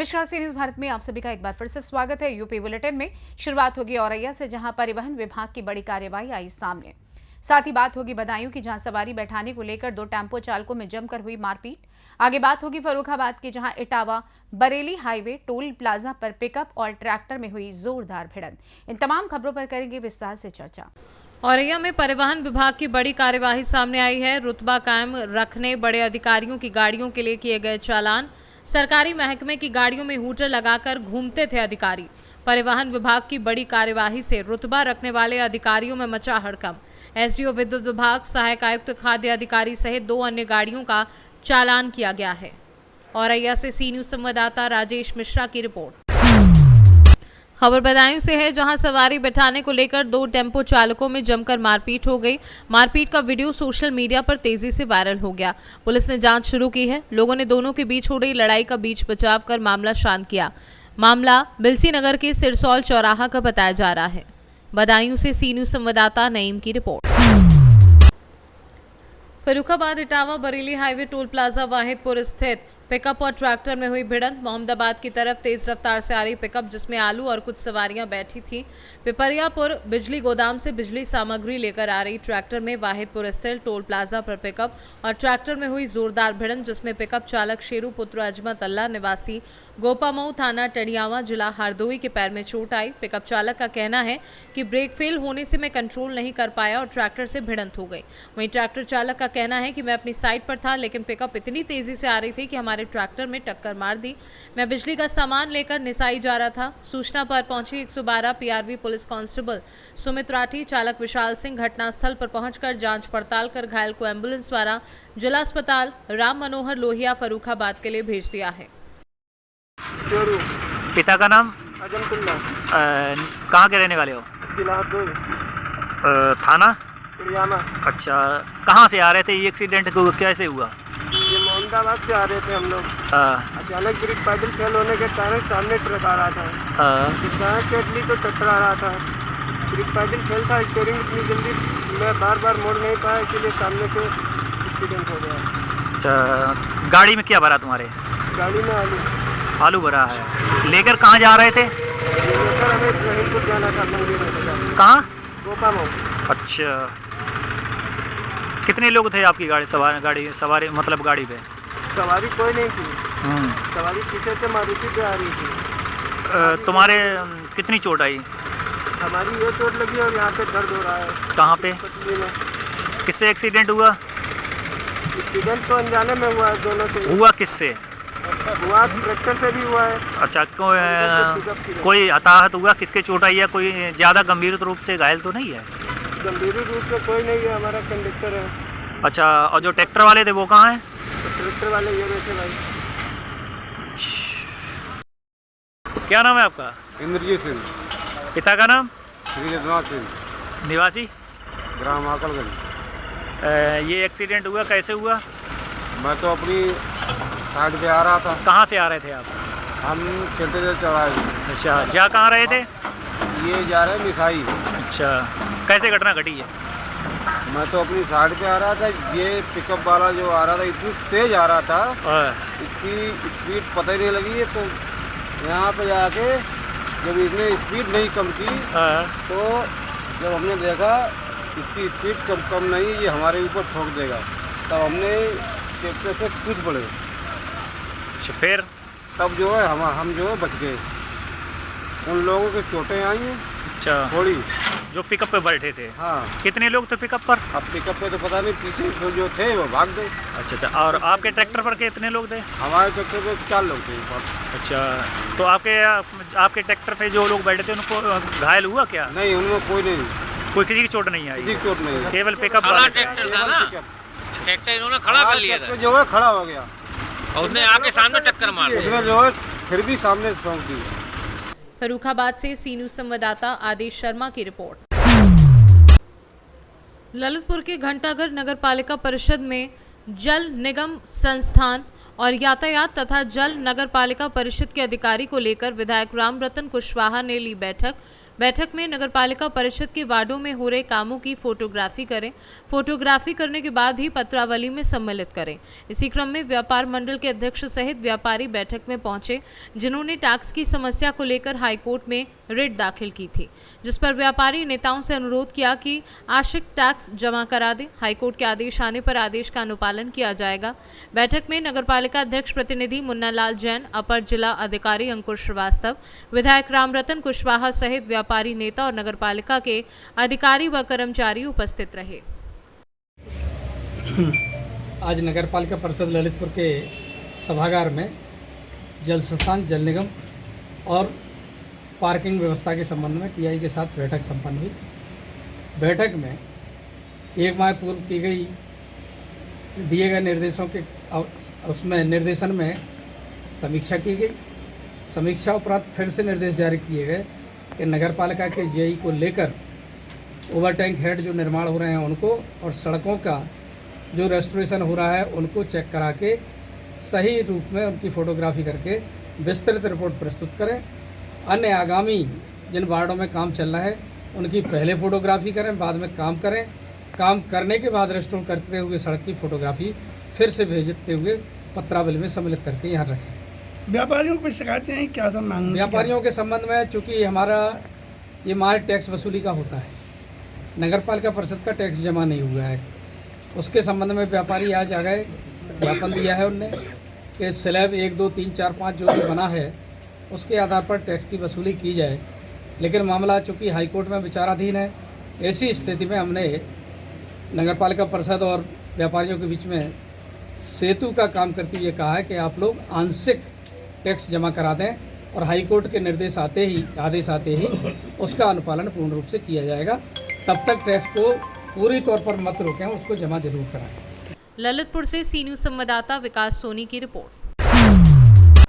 नमस्कार, सी न्यूज भारत में आप सभी का एक बार फिर से स्वागत है। यूपी बुलेटिन में शुरुआत होगी औरैया से, जहां परिवहन विभाग की बड़ी कार्रवाई आई सामने। साथ ही बात होगी बदायूं की, जहां सवारी बैठाने को लेकर 2 टेम्पो चालकों में जमकर हुई मारपीट। आगे बात होगी फर्रुखाबाद की, जहां Etawah Bareilly highway toll plaza पर पिकअप और ट्रैक्टर में हुई जोरदार भिड़ंत। इन तमाम खबरों पर करेंगे विस्तार से चर्चा। औरैया में परिवहन विभाग की बड़ी कार्यवाही सामने आई है। रुतबा कायम रखने बड़े अधिकारियों की गाड़ियों के लिए किए गए चालान। सरकारी महकमे की गाड़ियों में हूटर लगाकर घूमते थे अधिकारी। परिवहन विभाग की बड़ी कार्यवाही से रुतबा रखने वाले अधिकारियों में मचा हड़कंप। एसडीओ विद्युत विभाग, सहायक आयुक्त खाद्य अधिकारी सहित 2 अन्य गाड़ियों का चालान किया गया है। औरैया से सी न्यूज संवाददाता राजेश मिश्रा की रिपोर्ट। खबर बदायूं से है, जहां सवारी बैठाने को लेकर 2 टेम्पो चालकों में जमकर मारपीट हो गई। मारपीट का वीडियो सोशल मीडिया पर तेजी से वायरल हो गया। पुलिस ने जांच शुरू की है। लोगों ने दोनों के बीच हो रही लड़ाई का बीच बचाव कर मामला शांत किया। मामला बिलसी नगर के सिरसौल चौराहा का बताया जा रहा है। बदायूं से सी न्यूज संवाददाता नईम की रिपोर्ट। Farrukhabad Etawah Bareilly highway toll plaza Wahidpur स्थित पिकअप और ट्रैक्टर में हुई भिड़ंत। मोहम्मदाबाद की तरफ तेज रफ्तार से आ रही पिकअप, जिसमें आलू और कुछ सवारियां बैठी थी, पिपरियापुर बिजली गोदाम से बिजली सामग्री लेकर आ रही ट्रैक्टर में वाहिदपुर स्थित टोल प्लाजा पर पिकअप और ट्रैक्टर में हुई जोरदार भिड़ंत, जिसमें पिकअप चालक शेरू पुत्र अजमत अल्लाह निवासी गोपामऊ थाना टडियावा जिला हरदोई के पैर में चोट आई। पिकअप चालक का कहना है कि ब्रेक फेल होने से मैं कंट्रोल नहीं कर पाया और ट्रैक्टर से भिड़ंत हो गई। वहीं ट्रैक्टर चालक का कहना है कि मैं अपनी साइड पर था, लेकिन पिकअप इतनी तेजी से आ रही थी कि हमारे ट्रैक्टर में टक्कर मार दी। मैं बिजली का सामान लेकर निसाई जा रहा था। सूचना पर पहुंची 112 PRV police constable Sumit Rathi, चालक विशाल सिंह घटनास्थल पर पहुंचकर जांच पड़ताल कर घायल को एम्बुलेंस द्वारा जिला अस्पताल राम मनोहर लोहिया फर्रुखाबाद के लिए भेज दिया है। पिता का नाम अजमतुल्ला। कहाँ के रहने वाले हो? जिला हरदोई, थाना टडियामा। अच्छा, कहाँ से आ रहे थे? ये एक्सीडेंट को कैसे हुआ? ये मोहम्मदाबाद से आ रहे थे हम लोग। अचानक ब्रेक पैडल फेल होने के कारण सामने ट्रक आ रहा था। जिस चटली तो टकरा रहा था। ब्रेक पैडल फेल था, स्टीयरिंग इतनी जल्दी मैं बार मोड़ नहीं पाया, इसलिए सामने से एक्सीडेंट हो गया। अच्छा, गाड़ी में क्या भरा तुम्हारे? गाड़ी में आलू भरा है। लेकर कहाँ जा रहे थे? लेकर हमें रहीमपुर जाना था, मंदिर में। कहाँ? गोपामऊ। अच्छा, कितने लोग थे आपकी गाड़ी सवारी मतलब गाड़ी पे? सवारी कोई नहीं थी। सवारी पीछे से मारुति पे आ रही थी। तुम्हारे कितनी चोट आई? हमारी ये चोट लगी और यहाँ पे दर्द हो रहा है। कहाँ पे? पटली में। किससे एक्सीडेंट हुआ? एक्सीडेंट तो अनजाने में हुआ है, दोनों से हुआ। किससे हुआ? ट्रैक्टर से भी हुआ है। अच्छा, कोई हताहत हुआ? किसके चोट आई है? कोई ज़्यादा गंभीर रूप से घायल तो नहीं है? गंभीर रूप से कोई नहीं है, हमारा कंडक्टर है। अच्छा, और जो ट्रैक्टर वाले थे वो कहाँ हैं? ट्रैक्टर वाले ये बैठे भाई। क्या नाम है आपका? इंद्रजीत सिंह। पिता का नाम? श्री रघुनाथ सिंह, निवासी ग्राम आकलगंज। ये एक्सीडेंट हुआ, कैसे हुआ? मैं तो अपनी साइड पे आ रहा था। कहाँ से आ रहे थे आप? हम चलते थे चौराहे। अच्छा, जा कहाँ रहे थे? ये जा रहे मिसाई। अच्छा, कैसे घटना घटी है? मैं तो अपनी साइड पे आ रहा था। ये पिकअप वाला जो आ रहा था इतनी तेज आ रहा था, इसकी स्पीड पता ही नहीं लगी। तो यहाँ पे जाके जब इसने स्पीड नहीं कम की, तो जब हमने देखा इसकी स्पीड कम नहीं, ये हमारे ऊपर ठोक देगा, तब हमने ट्रैक्टर से कूद पड़े। फिर तब जो है हम जो है बच गए। उन लोगों के चोटें आई हैं। अच्छा, थोड़ी। जो पिकअप पे बैठे थे? हाँ। कितने लोग थे पिकअप पर? अब पिकअप पे तो पता नहीं, पीछे तो जो थे वो भाग गए। अच्छा, और आपके ट्रैक्टर पर कितने लोग थे? हमारे ट्रैक्टर पे 4 लोग थे। अच्छा, तो आपके ट्रैक्टर पे जो लोग बैठे थे उनको घायल हुआ क्या? नहीं, उनमें कोई नहीं, कोई किसी की चोट नहीं आई? किसी की चोट नहीं, केवल पिकअप वाला ट्रैक्टर था ना, ट्रैक्टर इन्होंने खड़ा कर लिया था, जो है खड़ा हो गया और उसने आके सामने टक्कर मार दी। उसने जो है फिर भी सामने ठोक दी। फर्रुखाबाद से सी न्यूज संवाददाता आदेश शर्मा की रिपोर्ट। ललितपुर के घंटाघर नगर पालिका परिषद में जल निगम संस्थान और यातायात तथा जल नगर पालिका परिषद के अधिकारी को लेकर विधायक रामरतन कुशवाहा ने ली बैठक। बैठक में नगरपालिका परिषद के वार्डों में हो रहे कामों की फोटोग्राफी करें। फोटोग्राफी करने के बाद ही पत्रावली में सम्मिलित करें। इसी क्रम में व्यापार मंडल के अध्यक्ष सहित व्यापारी बैठक में पहुंचे, जिन्होंने टैक्स की समस्या को लेकर हाईकोर्ट में रिट दाखिल की थी, जिस पर व्यापारी नेताओं से अनुरोध किया कि आश्रित टैक्स जमा करा दें। हाईकोर्ट के आदेश आने पर आदेश का अनुपालन किया जाएगा। बैठक में नगरपालिका अध्यक्ष प्रतिनिधि मुन्ना लाल जैन, अपर जिला अधिकारी अंकुर श्रीवास्तव, विधायक रामरतन कुशवाहा सहित व्यापारी नेता और नगरपालिका के अधिकारी व कर्मचारी उपस्थित रहे। आज नगरपालिका परिषद ललितपुर के सभागार में जल संस्थान, जल निगम और पार्किंग व्यवस्था के संबंध में टीआई के साथ बैठक संपन्न हुई। बैठक में एक माह पूर्व की गई दिए गए निर्देशों के उसमें निर्देशन में समीक्षा की गई। समीक्षा उपरांत फिर से निर्देश जारी किए गए कि नगरपालिका के जेई को लेकर ओवर टैंक हेड जो निर्माण हो रहे हैं उनको और सड़कों का जो रेस्टोरेशन हो रहा है उनको चेक करा के सही रूप में उनकी फ़ोटोग्राफी करके विस्तृत रिपोर्ट प्रस्तुत करें। अन्य आगामी जिन वार्डों में काम चल रहा है उनकी पहले फ़ोटोग्राफी करें, बाद में काम करें। काम करने के बाद रेस्टोर करते हुए सड़क की फ़ोटोग्राफी फिर से भेजते हुए पत्रावली में सम्मिलित करके यहाँ रखें। व्यापारियों को शिकायतें हैं क्या था मांग? व्यापारियों के संबंध में चूँकि हमारा ये माह टैक्स वसूली का होता है, नगरपालिका परिषद का टैक्स जमा नहीं हुआ है, उसके संबंध में व्यापारी आज आ गए, ज्ञापन दिया है उनने कि स्लैब 1, 2, 3, 4, 5 जो भी बना है उसके आधार पर टैक्स की वसूली की जाए। लेकिन मामला चूँकि हाईकोर्ट में विचाराधीन है, ऐसी स्थिति में हमने नगरपालिका परिषद और व्यापारियों के बीच में सेतु का काम करते हुए कहा है कि आप लोग आंशिक टैक्स जमा करा दें और हाईकोर्ट के निर्देश आदेश आते ही उसका अनुपालन पूर्ण रूप से किया जाएगा। तब तक टैक्स को पूरी तौर पर मत रोकें, उसको जमा जरूर कराएं। ललितपुर से सी न्यूज़ संवाददाता विकास सोनी की रिपोर्ट।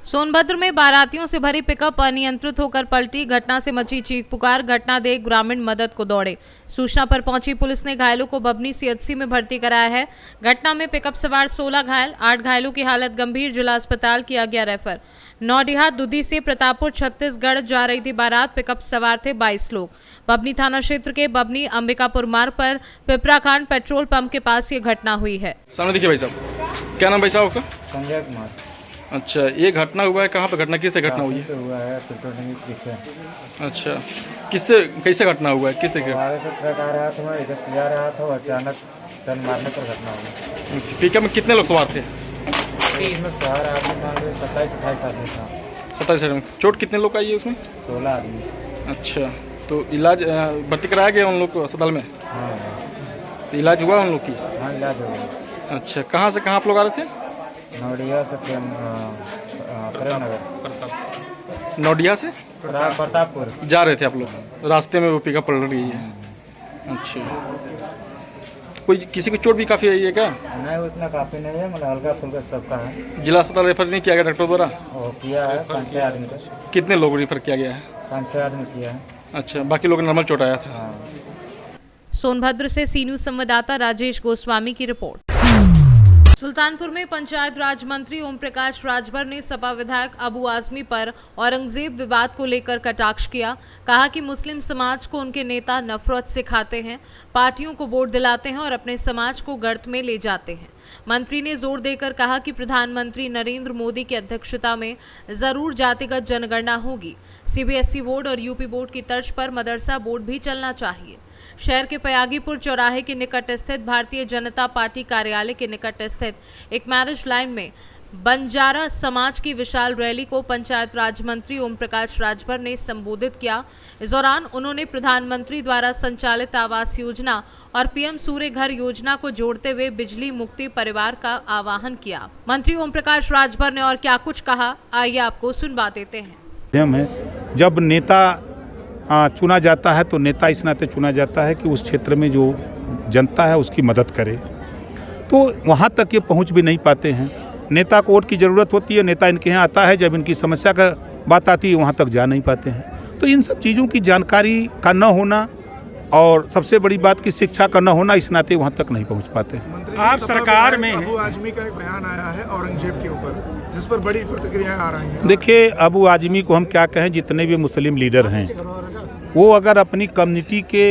सोनभद्र में बारातियों से भरी पिकअप अनियंत्रित होकर पलटी, घटना से मची चीख पुकार। घटना देख ग्रामीण मदद को दौड़े। सूचना पर पहुंची पुलिस ने घायलों को बभनी सीएचसी में भर्ती कराया है। घटना में पिकअप सवार 16 घायल, 8 घायलों की हालत गंभीर, जिला अस्पताल किया गया रेफर। नौडिहा दुधी से प्रतापपुर छत्तीसगढ़ जा रही थी बारात, पिकअप सवार थे 22 लोग। बभनी थाना क्षेत्र के बभनी अंबिकापुर मार्ग पर पिपराखान पेट्रोल पंप के पास ये घटना हुई है। सामने देखिए भाई साहब, क्या नाम भाई साहब आपका? संजय कुमार। अच्छा, ये घटना हुआ है कहाँ पे? घटना किससे घटना हुई है? हुआ है पेट्रोल टंकी से। अच्छा, किससे कैसे घटना हुआ है? किससे? हमारे से ट्रक आ रहा था, मैं इधर से जा रहा था, अचानक टर्न मारने पर घटना हुई। पिकअप में कितने लोग सवार थे? इसमें सवार आदमी 27-28 आदमी था। 27 आदमी। चोट कितने लोग आई है उसमें? 16 आदमी। अच्छा, तो इलाज भर्ती कराया गया उन लोग को अस्पताल में? हाँ, तो इलाज हुआ उन लोग की? हाँ इलाज हो गया। अच्छा, कहाँ से कहाँ आप लोग आ रहे थे? नौडिया से प्रेमनगर। नौडिया से प्रतापपुर जा रहे थे आप लोग, रास्ते में वो पिकअप पलट गई है। अच्छा, कोई किसी को चोट भी काफ़ी आई है क्या? नहीं, उतना काफ़ी नहीं है, मतलब हल्का फुल्का सबका है। जिला अस्पताल रेफर नहीं किया गया डॉक्टर द्वारा? वो किया है 5-6 आदमी का। कितने लोग रेफर किया गया है? 5-6 आदमी किया है। अच्छा, बाकी लोग नॉर्मल चोट आया था। हाँ। सोनभद्र से सी न्यूज़ संवाददाता राजेश गोस्वामी की रिपोर्ट। सुल्तानपुर में पंचायत राज मंत्री ओम प्रकाश राजभर ने सपा विधायक अबू आजमी पर औरंगजेब विवाद को लेकर कटाक्ष किया। कहा कि मुस्लिम समाज को उनके नेता नफरत सिखाते हैं, पार्टियों को वोट दिलाते हैं और अपने समाज को गर्त में ले जाते हैं। मंत्री ने जोर देकर कहा कि प्रधानमंत्री नरेंद्र मोदी की अध्यक्षता में जरूर जातिगत जनगणना होगी। सीबीएसई बोर्ड और यूपी बोर्ड की तर्ज पर मदरसा बोर्ड भी चलना चाहिए। शहर के पयागीपुर चौराहे के निकट स्थित भारतीय जनता पार्टी कार्यालय के निकट स्थित एक मैरिज लाइन में बंजारा समाज की विशाल रैली को पंचायत राज मंत्री ओम प्रकाश राजभर ने संबोधित किया। इस दौरान उन्होंने प्रधानमंत्री द्वारा संचालित आवास योजना और पीएम सूर्य घर योजना को जोड़ते हुए बिजली मुक्ति परिवार का आह्वान किया। मंत्री ओम प्रकाश राजभर ने और क्या कुछ कहा, आइए आपको सुनवा देते हैं। जब नेता चुना जाता है तो नेता इस नाते चुना जाता है कि उस क्षेत्र में जो जनता है उसकी मदद करे, तो वहाँ तक ये पहुँच भी नहीं पाते हैं। नेता को वोट की ज़रूरत होती है, नेता इनके यहाँ आता है, जब इनकी समस्या का बात आती है वहाँ तक जा नहीं पाते हैं। तो इन सब चीज़ों की जानकारी का न होना और सबसे बड़ी बात की शिक्षा का न होना, इस नाते वहाँ तक नहीं पहुँच पाते हैं। आप सरकार में अबू आजमी का एक बयान आया है औरंगजेब के ऊपर, जिस पर बड़ी प्रतिक्रियाएं आ रही हैं। देखिए, अबू आजमी को हम क्या कहें, जितने भी मुस्लिम लीडर हैं वो अगर अपनी कम्युनिटी के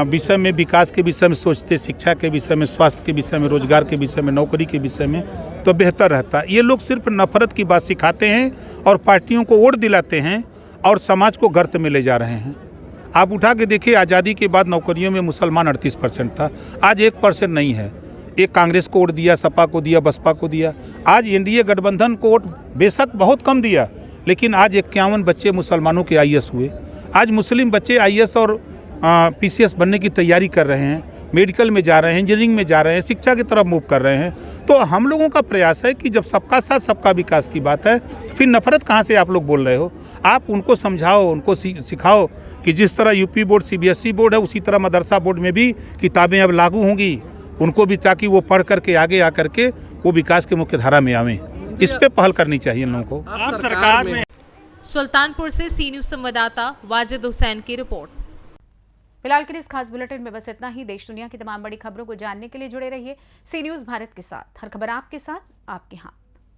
विषय में, विकास के विषय में सोचते, शिक्षा के विषय में, स्वास्थ्य के विषय में, रोजगार के विषय में, नौकरी के विषय में, तो बेहतर रहता। ये लोग सिर्फ नफरत की बात सिखाते हैं और पार्टियों को वोट दिलाते हैं और समाज को गर्त में ले जा रहे हैं। आप उठा के देखिए, आज़ादी के बाद नौकरियों में मुसलमान 38% था, आज 1% नहीं है। एक कांग्रेस को वोट दिया, सपा को दिया, बसपा को दिया। आज एनडीए गठबंधन को वोट बेशक बहुत कम दिया, लेकिन आज 51 बच्चे मुसलमानों के IAS हुए। आज मुस्लिम बच्चे IAS और PCS बनने की तैयारी कर रहे हैं, मेडिकल में जा रहे हैं, इंजीनियरिंग में जा रहे हैं, शिक्षा की तरफ मूव कर रहे हैं। तो हम लोगों का प्रयास है कि जब सबका साथ सबका विकास की बात है, तो फिर नफरत कहाँ से आप लोग बोल रहे हो? आप उनको समझाओ, उनको सिखाओ कि जिस तरह यूपी बोर्ड CBSE बोर्ड है, उसी तरह मदरसा बोर्ड में भी किताबें अब लागू होंगी उनको भी, ताकि वो पढ़ करके आगे आकर के वो विकास के मुख्य धारा में आवें। इस पे पहल करनी चाहिए इन लोगों को। आप सरकार में सुल्तानपुर से सी न्यूज संवाददाता वाजिद हुसैन की रिपोर्ट। फिलहाल के लिए इस खास बुलेटिन में बस इतना ही। देश दुनिया की तमाम बड़ी खबरों को जानने के लिए जुड़े रहिए सी न्यूज भारत के साथ। हर खबर आपके साथ, आपके हाथ।